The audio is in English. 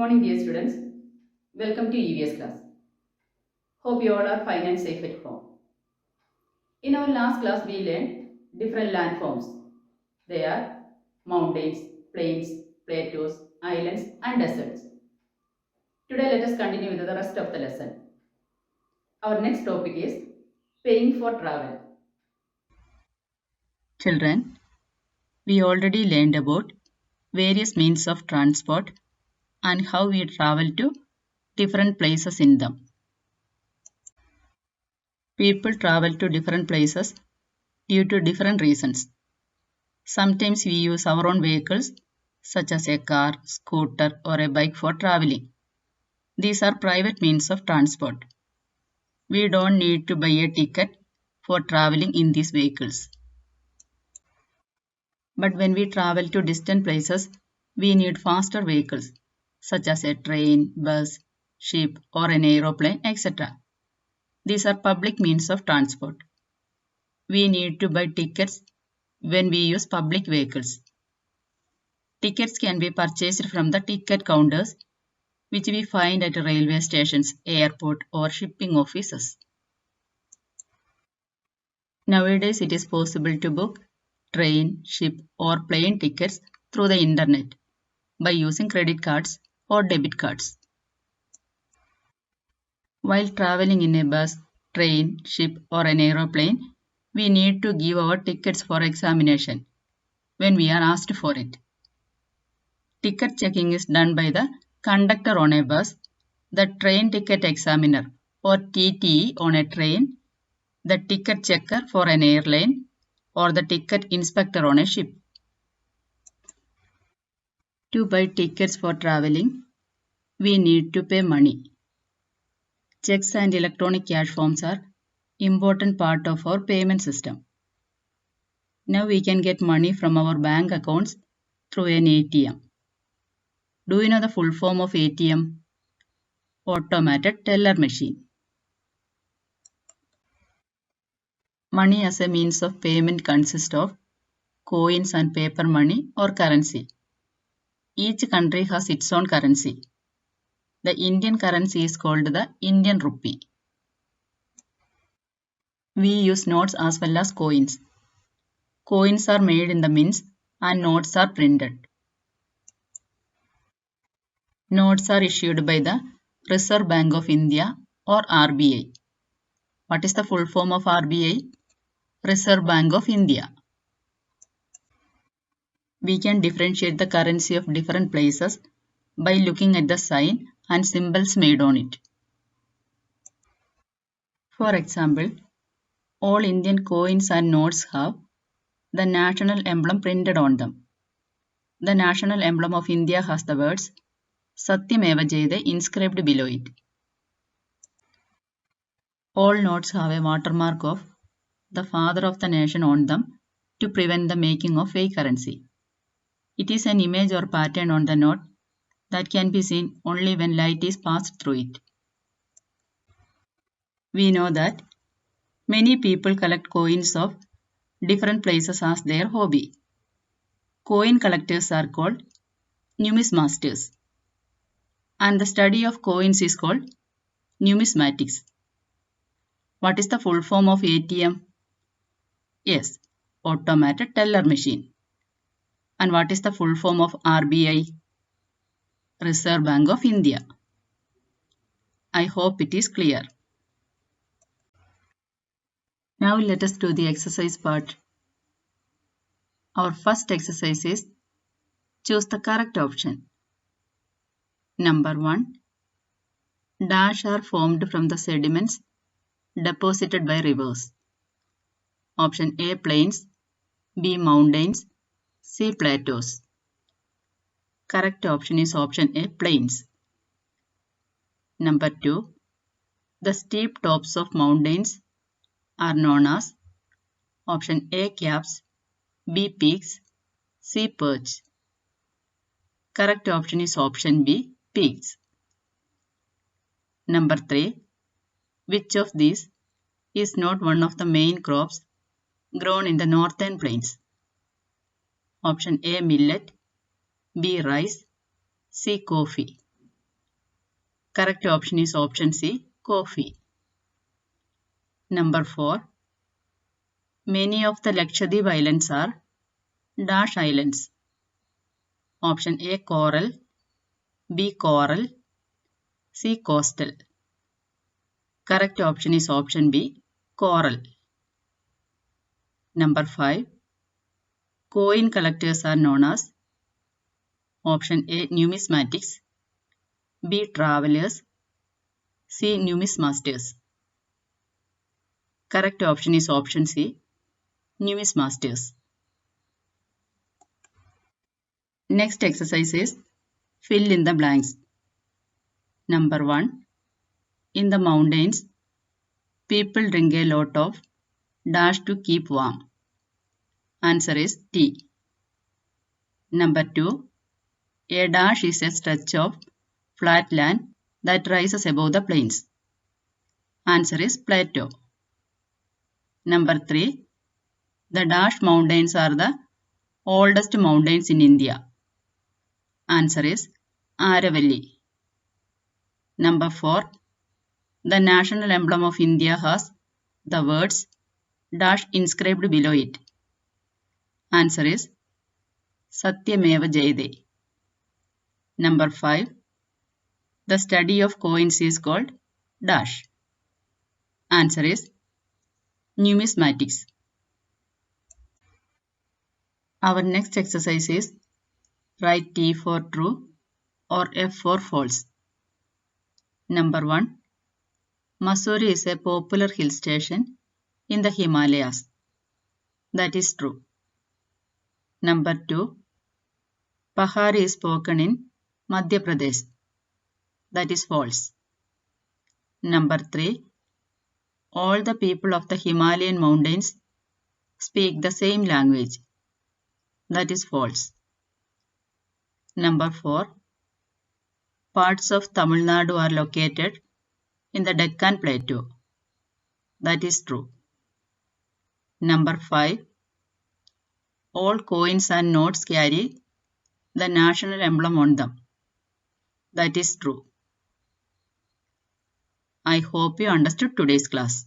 Morning dear students, welcome to EVS class. Hope you all are fine and safe at home. In our last class we learned different landforms. They are mountains, plains, plateaus, islands and deserts. Today let us continue with the rest of the lesson. Our next topic is paying for travel. Children, we already learned about various means of transport and how we travel to different places in them. People travel to different places due to different reasons. Sometimes we use our own vehicles such as a car, scooter or a bike for traveling. These are private means of transport. We don't need to buy a ticket for traveling in these vehicles. But when we travel to distant places, we need faster vehicles such as a train, bus, ship or an aeroplane, etc. These are public means of transport. We need to buy tickets when we use public vehicles. Tickets can be purchased from the ticket counters which we find at railway stations, airport or shipping offices. Nowadays it is possible to book train, ship or plane tickets through the internet by using credit cards or debit cards. While traveling in a bus, train, ship or an aeroplane, we need to give our tickets for examination when we are asked for it. Ticket checking is done by the conductor on a bus, the train ticket examiner or TTE on a train, the ticket checker for an airline or the ticket inspector on a ship. To buy tickets for traveling, we need to pay money. Checks and electronic cash forms are important part of our payment system. Now we can get money from our bank accounts through an ATM. Do you know the full form of ATM? Automated teller machine. Money as a means of payment consists of coins and paper money or currency. Each country has its own currency. The Indian currency is called the Indian rupee. We use notes as well as coins. Coins are made in the mints and notes are printed. Notes are issued by the Reserve Bank of India or RBI. What is the full form of RBI? Reserve Bank of India. We can differentiate the currency of different places by looking at the sign and symbols made on it. For example, all Indian coins and notes have the national emblem printed on them. The national emblem of India has the words Satyameva Jayate inscribed below it. All notes have a watermark of the father of the nation on them to prevent the making of fake currency. It is an image or pattern on the note that can be seen only when light is passed through it. We know that many people collect coins of different places as their hobby. Coin collectors are called numismatists, and the study of coins is called numismatics. What is the full form of ATM? Yes, automated teller machine. And what is the full form of RBI? Reserve Bank of India. I hope it is clear. Now let us do the exercise part. Our first exercise is choose the correct option. Number 1. Dash are formed from the sediments deposited by rivers. Option A, plains, B, mountains, C, plateaus. Correct option is option A, plains. Number 2. The steep tops of mountains are known as option A, caps, B, peaks, C, perch. Correct option is option B, peaks. Number 3. Which of these is not one of the main crops grown in the northern plains? Option A, millet, B, rice, C, coffee. Correct option is option C, coffee. Number 4. Many of the Lakshadweep islands are dash islands. Option A, coral, B, coral, C, coastal. Correct option is option B, coral. Number 5. Coin collectors are known as option A, numismatics, B, travelers, C, numismasters. Correct option is option C, numismasters. Next exercise is fill in the blanks. Number 1. In the mountains, people drink a lot of dash to keep warm. Answer is tea. Number 2. A dash is a stretch of flat land that rises above the plains. Answer is plateau. Number 3. The dash mountains are the oldest mountains in India. Answer is Aravalli. Number 4. The national emblem of India has the words dash inscribed below it. Answer is Satyameva Jayate. Number 5. The study of coins is called dash. Answer is numismatics. Our next exercise is write T for true or F for false. Number 1. Mussoorie is a popular hill station in the Himalayas. That is true. Number 2. Pahari is spoken in Madhya Pradesh. That is false. Number 3. All the people of the Himalayan mountains speak the same language. That is false. Number 4. Parts of Tamil Nadu are located in the Deccan Plateau. That is true. Number 5. All coins and notes carry the national emblem on them. That is true. I hope you understood today's class.